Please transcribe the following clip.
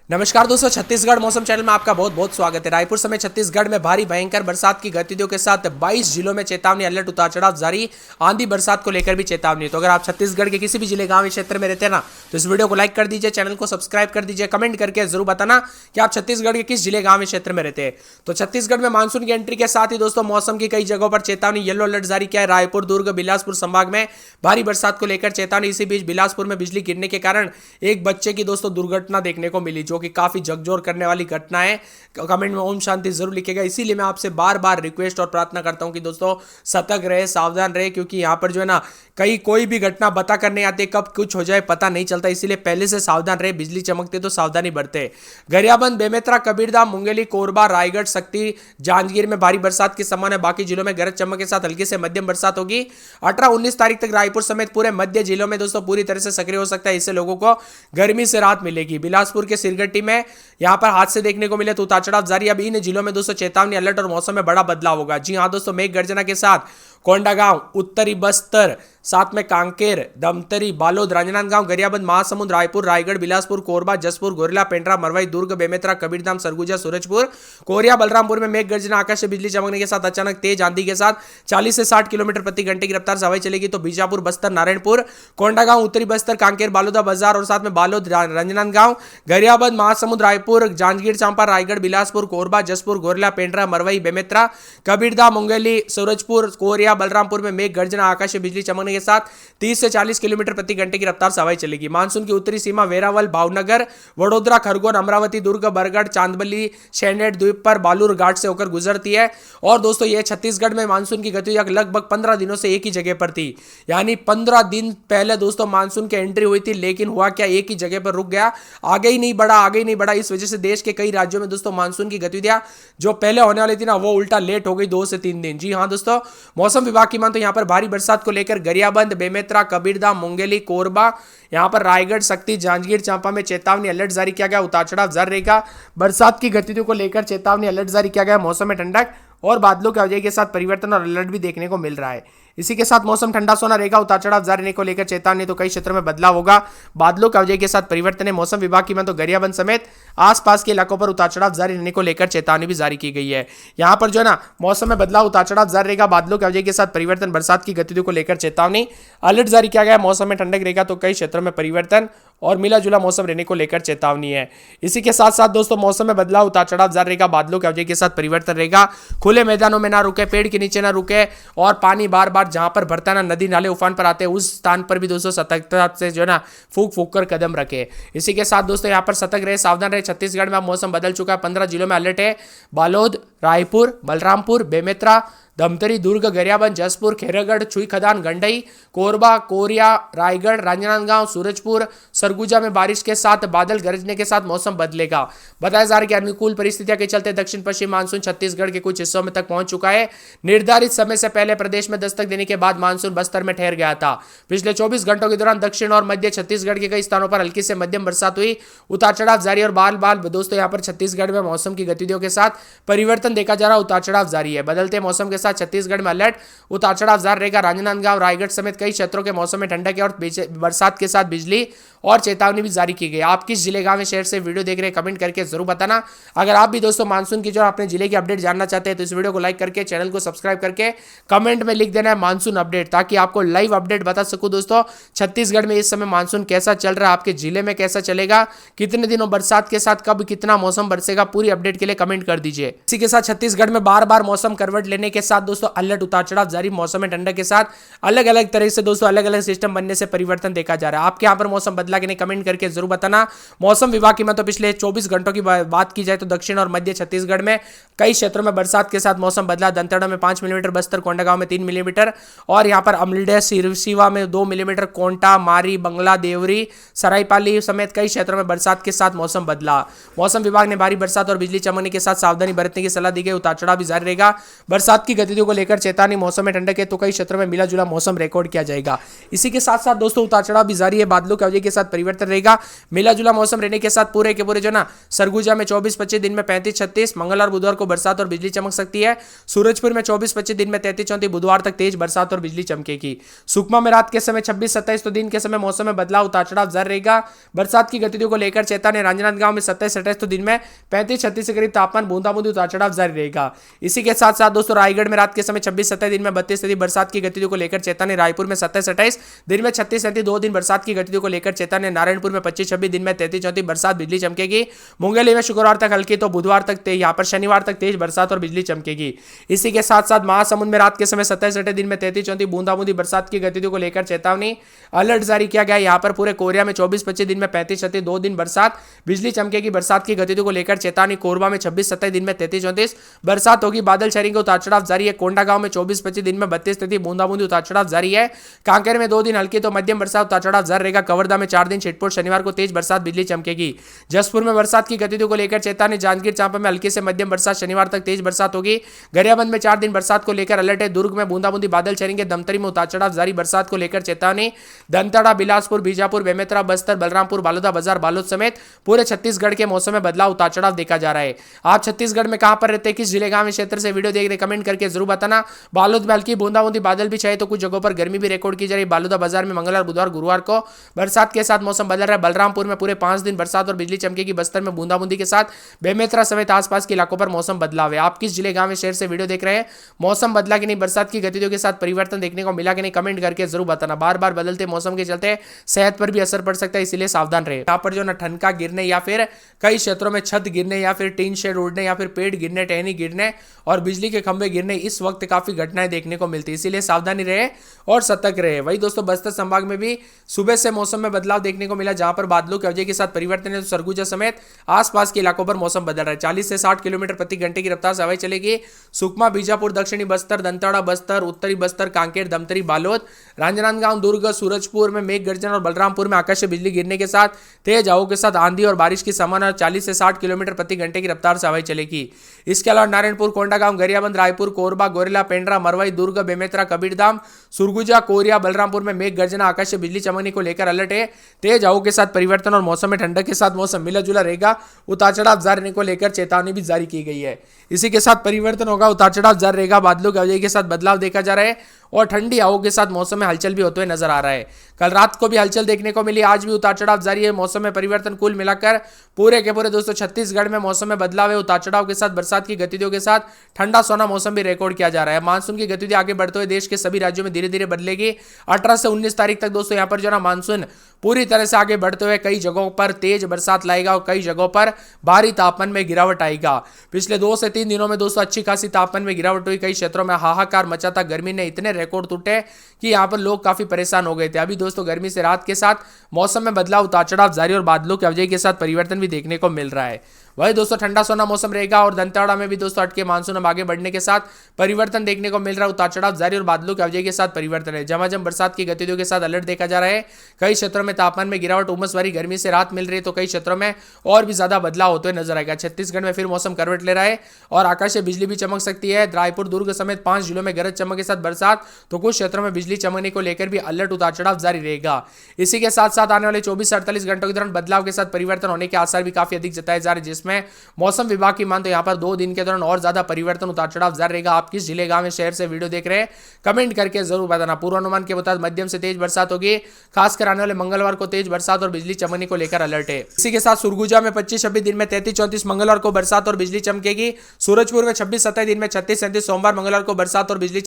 नमस्कार दोस्तों, छत्तीसगढ़ मौसम चैनल में आपका बहुत बहुत स्वागत है। रायपुर समेत छत्तीसगढ़ में भारी भयंकर बरसात की गतिविधियों के साथ 22 जिलों में चेतावनी अलर्ट उतार चढ़ाव जारी। आंधी बरसात को लेकर भी चेतावनी। तो अगर आप छत्तीसगढ़ के किसी भी जिले गांव क्षेत्र में रहते हैं ना, तो इस वीडियो को लाइक कर दीजिए, चैनल को सब्सक्राइब कर दीजिए, कमेंट करके जरूर बताना कि आप छत्तीसगढ़ के किस जिले गांव क्षेत्र में रहते हैं। तो छत्तीसगढ़ में मानसून की एंट्री के साथ ही दोस्तों मौसम की कई जगहों पर चेतावनी येलो अलर्ट जारी किया है। रायपुर, दुर्ग, बिलासपुर संभाग में भारी बरसात को लेकर चेतावनी। इसी बीच बिलासपुर में बिजली गिरने के कारण एक बच्चे की दोस्तों दुर्घटना देखने को मिली, जो कि काफी झकझोर करने वाली घटना है। कमेंट में ओम शांति जरूर लिखेगा। इसीलिए मैं आपसे बार बार रिक्वेस्ट और प्रार्थना करता हूं कि दोस्तों सतर्क रहे, सावधान रहे, क्योंकि यहां पर जो है ना कहीं कोई भी घटना बता कर नहीं आती, कब कुछ हो जाए पता नहीं चलता। इसीलिए पहले से सावधान रहे। बिजली चमकते तो सावधानी बरते। गरियाबंद, बेमेतरा, कबीरधाम, मुंगेली, कोरबा, रायगढ़, शक्ति, जांजगीर में भारी बरसात की संभावना है। बाकी जिलों में गरज चमक के साथ हल्की से मध्यम बरसात होगी। 18-19 तारीख तक रायपुर समेत पूरे मध्य जिलों में दोस्तों पूरी तरह से सक्रिय हो सकता है। इससे लोगों को गर्मी से राहत मिलेगी। बिलासपुर के सिरगट्टी में यहां पर हादसे देखने को मिले तो उतार चढ़ाव जारी। अब इन जिलों में दोस्तों चेतावनी अलर्ट और मौसम में बड़ा बदलाव होगा। जी हां दोस्तों, मेघ गर्जना के साथ कोंडागांव, उत्तरी बस्तर, साथ में कांकेर, दमतरी, बालोद, राजनांदगांव, गरियाबंद, महासमुंद, रायपुर, रायगढ़, बिलासपुर, कोरबा, जसपुर, गोरिल्ला, पेंड्रा, मरवाई, दुर्ग, बेमेतरा, कबीरधाम, सरगुजा, सूरजपुर, कोरिया, बलरामपुर में मेघ गर्जना, आकाश से बिजली चमकने के साथ अचानक तेज आंधी के साथ 40 से 60 किलोमीटर प्रति घंटे की रफ्तार से हवाएं चलेगी। तो बीजापुर, बस्तर, नारायणपुर, कोंडागांव, उत्तरी बस्तर, कांकेर, बालोदा बाजार और साथ में बालोद, राजनांदगांव, गरियाबंद, महासमुंद, रायपुर, जांजगीर चांपा, रायगढ़, बिलासपुर, कोरबा, जसपुर, गोरिल्ला, पेंड्रा, मरवाई, बेमेतरा, कबीरधाम, मुंगेली, सूरजपुर, कोरिया, बलरामपुर में मेघ गर्जना, आकाश से बिजली चमकने के साथ 30 से 40 किलोमीटर प्रति घंटे की रफ्तार से हवाएं चलेगी। मानसून की उत्तरी सीमा वेरावल, भावनगर, वडोदरा, खरगोन, अमरावती, दुर्ग, बरगढ़, चांदबली, शेनेट द्वीप पर बालूर घाट से होकर गुजरती है। और दोस्तों ये छत्तीसगढ़ में मानसून की गतिविधि लगभग 15 दिनों से एक ही जगह पर थी। यानी 15 दिन पहले दोस्तों मानसून की एंट्री हुई थी, लेकिन हुआ क्या, एक ही जगह पर रुक गया, आगे ही नहीं बढ़ा, आगे ही नहीं बढ़ा। इस वजह से देश के कई राज्यों में दोस्तों मानसून की गतिविधियां जो पहले होने वाली थी ना, वो उल्टा लेट हो गई 2 से 3 दिन। जी हां दोस्तों, मौसम विभाग की मान तो यहां पर भारी बरसात को लेकर गरियाबंद, बेमेतरा, कबीरधाम, मुंगेली, कोरबा, यहां पर रायगढ़, शक्ति, जांजगीर चांपा में चेतावनी अलर्ट जारी किया गया। उतार चढ़ाव जारी रहेगा। बरसात की गतिविधियों को लेकर चेतावनी अलर्ट जारी किया गया। मौसम में ठंडक और बादलों के आवाजाही के साथ परिवर्तन और अलर्ट भी देखने को मिल रहा है। इसी के साथ मौसम ठंडा सोना रहेगा। उतार चढ़ाव जारी रहने को लेकर चेतावनी, तो कई क्षेत्रों में बदलाव होगा। बादलों के आवाजाही के साथ परिवर्तन है। मौसम विभाग की मान तो गरियाबंद समेत आसपास के इलाकों पर उतार चढ़ाव जारी रहने को लेकर चेतावनी भी जारी की गई है। यहां पर जो है ना मौसम में बदलाव, उतार चढ़ाव जारी रहेगा। बादलों के आवाजाही के साथ परिवर्तन, बरसात की गतिविधियों को लेकर चेतावनी, अलर्ट जारी किया गया। मौसम में ठंडक रहेगा, तो कई क्षेत्रों में परिवर्तन और मिला जुला मौसम रहने को लेकर चेतावनी है। इसी के साथ साथ दोस्तों मौसम में बदलाव, उतार चढ़ाव जारी रहेगा। बादलों के आवाजाही के साथ परिवर्तन रहेगा। खुले मैदानों में ना रुके, पेड़ के नीचे ना रुके, और पानी बार बार जहां पर भरता ना, नदी नाले उफान पर आते हैं, उस स्थान पर भी दोस्तों सतर्कता से जो है ना फूक फूक कर कदम रखे। इसी के साथ दोस्तों यहां पर सतर्क रहे, सावधान रहे। छत्तीसगढ़ में अब मौसम बदल चुका है। 15 जिलों में अलर्ट है। बालोद, रायपुर, बलरामपुर, बेमेतरा, दमतरी, दुर्ग, गरियाबंद, जसपुर, खैरागढ़, छुईखदान, गंडई, कोरबा, कोरिया, रायगढ़, राजनांदगांव, सूरजपुर, सरगुजा में बारिश के साथ बादल गरजने के साथ मौसम बदलेगा। बताया जा रहा है कि अनुकूल परिस्थितियों के चलते दक्षिण पश्चिम मानसून छत्तीसगढ़ के कुछ हिस्सों में तक पहुंच चुका है। निर्धारित समय से पहले प्रदेश में दस्तक देने के बाद मानसून बस्तर में ठहर गया था। पिछले 24 घंटों के दौरान दक्षिण और मध्य छत्तीसगढ़ के कई स्थानों पर हल्की से मध्यम बरसात हुई। उतार चढ़ाव जारी और बाल बाल दोस्तों यहाँ पर छत्तीसगढ़ में मौसम की गतिविधियों के साथ परिवर्तन देखा जा रहा। उतार चढ़ाव जारी है। बदलते मौसम के साथ छत्तीसगढ़ में अलर्ट, उतार चढ़ाव जारी रहेगा। राजनांदगांव, रायगढ़ समेत कई क्षेत्रों के मौसम में ठंडक है और बरसात के साथ बिजली और चेतावनी भी जारी की गई। आप किस जिले गांव में शहर से वीडियो देख रहे हैं, कमेंट करके जरूर बताना। अगर आप भी दोस्तों मानसून की जो अपने जिले की अपडेट जानना चाहते हैं, तो इस वीडियो को लाइक करके चैनल को सब्सक्राइब करके कमेंट में लिख देना है मानसून अपडेट, ताकि आपको लाइव अपडेट बता सकूं। दोस्तों छत्तीसगढ़ में इस समय मानसून कैसा चल रहा है, आपके जिले में कैसा चलेगा, कितने दिनों बरसात के साथ कब कितना मौसम बरसेगा, पूरी अपडेट के लिए कमेंट कर दीजिए। इसी के साथ छत्तीसगढ़ में बार बार मौसम करवट लेने के साथ दोस्तों अलर्ट, उतार चढ़ाव जारी। मौसम में ठंडक के साथ अलग अलग तरह से दोस्तों अलग अलग सिस्टम बनने से परिवर्तन देखा जा रहा है। आपके यहाँ पर मौसम बदला कि नहीं, कमेंट करके जरूर बताना। मौसम विभाग की तो पिछले 24 घंटों की बात की जाए तो दक्षिण और मध्य छत्तीसगढ़ में कई क्षेत्रों में बरसात के साथ मौसम बदला। दंतेवाड़ा में 5 मिलीमीटर, बस्तर कोंडागांव में 3 मिलीमीटर, और यहाँ पर अमलडे, सिरसिवा में 2 मिलीमीटर, कोंटा, मारी, बंगला, देवरी, सरायपाली समेत कई क्षेत्रों में बरसात के साथ मौसम बदला। मौसम विभाग ने भारी बरसात और बिजली चमकने के साथ सावधानी बरतने की सलाह दी गई। उतार चढ़ाव भी जारी रहेगा। बरसात की गतिविधियों को लेकर चेतावनी, मौसम में ठंडक है तो कई क्षेत्रों में मिला जुला मौसम रिकॉर्ड किया जाएगा। इसी के साथ साथ दोस्तों उतार चढ़ाव भी जारी है, बादलों की अवधि के साथ परिवर्तन रहेगा, मिला जुला मौसम रहने के साथ पूरे के पूरे जो ना सरगुजा में 24-25, दिन में 35-36, मंगलवार बुधवार को बरसात और बिजली चमक सकती है। सूरजपुर में 24-25, दिन में 33-34, बुधवार तक तेज बरसात और बिजली चमकेगी। सुकमा में रात के समय 26-27, तो दिन के समय मौसम में बदलाव उतार चढ़ाव जारी रहेगा। बरसात की गतिविधियों को लेकर चेतावनी, राजनांदगांव में 27-28, तो दिन में 35-36 के करीब तापमान, बूंदाबूंदी उतार चढ़ाव जारी रहेगा। इसी के साथ साथ दोस्तों रायगढ़ में रात के समय 26-27, दिन में 32, बरसात की गतिविधियों को लेकर चेतावनी, रायपुर में 27-28, दिन में 36-37, 2 दिन बरसात की गतिविधियों को लेकर चेतावनी, नारायणपुर में 25-26, दिन में 33-34, बरसात बिजली चमकेगी। मुंगेली में शुक्रवार तक हल्की तो बुधवार तक यहाँ पर शनिवार तक तेज बरसात और बिजली चमकेगी। इसी के साथ साथ महासमुंद में रात के समय 27-28, दिन में 33-34, बूंदाबूंदी बरसात की गतिविधियों को लेकर चेतावनी, अलर्ट जारी किया गया। यहाँ पर पूरे कोरिया में 24-25, दिन में 35-36, 2 दिन बरसात बिजली चमकेगी। बरसात की गतिविधियों को लेकर चेतावनी, कोरबा में 26-27, दिन में 33-34, बरसात होगी। बादल शहरी को उतार चढ़ाव जारी है। कोंडागांव में 24-25, दिन में 32-33, बूंदाबूंदी उतार चढ़ाव जारी है। कांकेर में 2 दिन हल्की तो मध्यम बरसात उतार चढ़ाव जारी रहेगा। कवर्धा में 4 दिन छिटपुट, शनिवार को तेज बरसात बिजली चमकेगी। जसपुर में बरसात की गतिविधियों को लेकर चेतावनी, जांजगीर चांपा में हल्की से मध्यम बरसात, शनिवार तक तेज बरसात होगी। गरियाबंद में 4 दिन बरसात को लेकर अलर्ट है। दुर्ग में बूंदाबूंदी बादल छेड़ेंगे। दमतरी में उतार चढ़ाव जारी, बरसात को लेकर चेतावनी। दंताड़ा, बिलासपुर, बीजापुर, बेमेतरा, बस्तर, बलरामपुर, बालोदा बाजार, बालोद समेत पूरे छत्तीसगढ़ के मौसम में बदलाव उतार चढ़ाव देखा जा रहा है। आप छत्तीसगढ़ में कहां पर रहते हैं, किस जिले गांव क्षेत्र से वीडियो देख रहे, कमेंट करके जरूर बताना। बालोद में हल्की बूंदाबूंदी बादल भी छाए तो कुछ जगहों पर गर्मी भी रिकॉर्ड की जा रही है। बालोदा बाजार में मंगलवार, बुधवार, गुरुवार को बरसात के साथ मौसम बदल रहा है। बलरामपुर में पूरे 5 दिन बरसात और बिजली चमकेगी। बस्तर में बूंदाबूंदी के साथ बेमेतरा समेत आसपास के इलाकों पर मौसम बदलाव है। आप किस जिले गांव शहर से वीडियो देख रहे हैं, मौसम बदला कि नहीं, बरसात की गतिविधियों के साथ परिवर्तन देखने को मिला कि नहीं, कमेंट करके जरूर बताना। बार बार बदलते मौसम के चलते सेहत पर भी असर पड़ सकता है, इसलिए सावधान रहे। यहाँ पर जो ना ठनका गिरने या फिर कई क्षेत्रों में छत गिरने या फिर टीन शेड उड़ने या फिर पेड़ गिरने, टहनी गिरने और बिजली के खंभे गिरने इस वक्त काफी घटनाएं देखने को मिलती है, इसीलिए सावधानी रहे और सतर्क रहे। वही दोस्तों बस्तर संभाग में भी सुबह से मौसम में बदलाव देखने को मिला, जहां पर बादलों की वजह के साथ परिवर्तन है। तो सरगुजा समेत आसपास के इलाकों पर मौसम बदल रहा है। 40 से 60 किलोमीटर प्रति घंटे की रफ्तार से हवाएं चलेगी। सुकमा, बीजापुर, दक्षिणी बस्तर, दंताड़ा बस्तर, उत्तरी बस्तर, कांकेर, दमतरी, बालोद, राजनांदगांव, दुर्ग, सूरजपुर में मेघ गर्जन और बलरामपुर में आकाशीय बिजली गिरने के साथ तेज हवाओं के साथ आंधी और बारिश की संभावना, 40 से 60 किलोमीटर प्रति घंटे की रफ्तार से हवाएं चलेगी। इसके अलावा नारायणपुर, कोंडागांव, गरियाबंद, रायपुर, कोरबा, गोरेला, पेंड्रा, मरवाई, दुर्ग, बेमेतरा, कबीरधाम, सुरगुजा, कोरिया, बलरामपुर में मेघ गर्जना, आकाशीय बिजली चमकने को लेकर अलर्ट है। तेज हवाओं के साथ परिवर्तन और मौसम में ठंडक के साथ मौसम मिला जुला रहेगा। उतार चढ़ाव जारी रहने को लेकर चेतावनी भी जारी की गई है। इसी के साथ परिवर्तन होगा, उतार चढ़ाव जारी रहेगा, बादलों की वजह के साथ बदलाव देखा जा रहा है और ठंडी हवाओं के साथ मौसम में हलचल भी होते हुए नजर आ रहा है। कल रात को भी हलचल देखने को मिली, आज भी उतार चढ़ाव जारी है। मौसम में परिवर्तन कुल मिलाकर पूरे के पूरे दोस्तों छत्तीसगढ़ में मौसम में बदलाव है। उतार चढ़ाव के साथ बरसात की गतिविधियों के साथ ठंडा सोना मौसम भी रिकॉर्ड किया जा रहा है। मानसून की गतिविधि आगे बढ़ते हुए देश के सभी राज्यों में धीरे धीरे बदलेगी। 18 से 19 तारीख तक दोस्तों यहाँ पर जो ना मानसून पूरी तरह से आगे बढ़ते हुए कई जगहों पर तेज बरसात लाएगा और कई जगहों पर भारी तापमान में गिरावट आएगा। पिछले 2 से 3 दिनों में दोस्तों अच्छी खासी तापमान में गिरावट हुई। कई क्षेत्रों में हाहाकार मचा था। गर्मी ने इतने रिकॉर्ड टूटे कि यहाँ पर लोग काफी परेशान हो गए थे। अभी दोस्तों गर्मी से राहत के साथ मौसम में बदलाव, उतार चढ़ाव जारी और बादलों की वजह के साथ परिवर्तन भी देखने को मिल रहा है। वही दोस्तों ठंडा सोना मौसम रहेगा और दंतेवाड़ा में भी दोस्तों हटके मानसून आगे बढ़ने के साथ परिवर्तन देखने को मिल रहा है। उतार चढ़ाव जारी और बादलों की वजह के साथ परिवर्तन है। झमाझम बरसात की गतिविधियों के साथ अलर्ट देखा जा रहा है। कई क्षेत्रों में तापमान में गिरावट, उमस भरी गर्मी से राहत मिल रही है तो कई क्षेत्रों में और भी ज्यादा बदलाव होते हुए नजर आएगा। छत्तीसगढ़ में फिर मौसम करवट ले रहा है और आकाशीय बिजली भी चमक सकती है। रायपुर, दुर्ग समेत 5 जिलों में गरज चमक के साथ बरसात तो कुछ क्षेत्रों में बिजली चमकने को लेकर भी अलर्ट, उतार चढ़ाव जारी रहेगा। इसी के साथ साथ आने वाले 24 से 48 घंटों के दौरान बदलाव के साथ परिवर्तन होने के आसार भी काफी अधिक जताए जा रहे हैं, जिसमें मौसम विभाग की मान तो यहाँ पर 2 दिन के दौरान और ज्यादा परिवर्तन, उतार चढ़ाव जारी रहेगा। आप किस जिले, गांव, शहर से वीडियो देख रहे हैं, कमेंट करके जरूर बताना। पूर्वानुमान के मुताबिक मध्यम से तेज बरसात होगी। खासकर आने वाले मंगलवार को तेज बरसात और बिजली चमकने को लेकर अलर्ट है। इसी के साथ सुरगुजा में 25-26, दिन में 33-34, मंगलवार को बरसात और बिजली चमकेगी। सूरजपुर में 26-27, दिन में 36-37, सोमवार मंगलवार को बरसात और बिजली